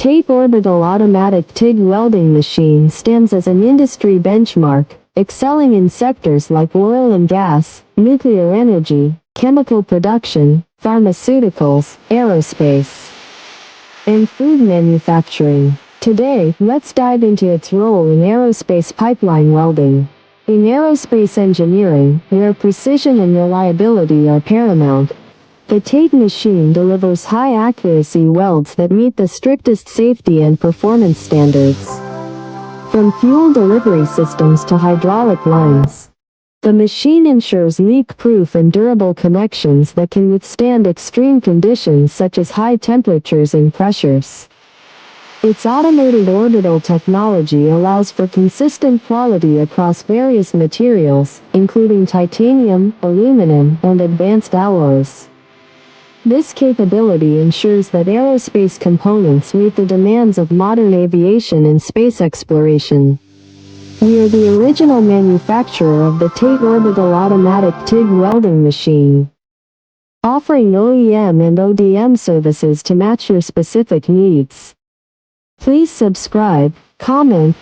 TATE Orbital Automatic TIG Welding Machine stands as an industry benchmark, excelling in sectors like oil and gas, nuclear energy, chemical production, pharmaceuticals, aerospace, and food manufacturing. Today, let's dive into its role in aerospace pipeline welding. In aerospace engineering, where precision and reliability are paramount, the TATE machine delivers high-accuracy welds that meet the strictest safety and performance standards. From fuel delivery systems to hydraulic lines, the machine ensures leak-proof and durable connections that can withstand extreme conditions such as high temperatures and pressures. Its automated orbital technology allows for consistent quality across various materials, including titanium, aluminum, and advanced alloys. This capability ensures that aerospace components meet the demands of modern aviation and space exploration. We are the original manufacturer of the TATE Orbital Automatic TIG Welding Machine, offering OEM and ODM services to match your specific needs. Please subscribe, comment,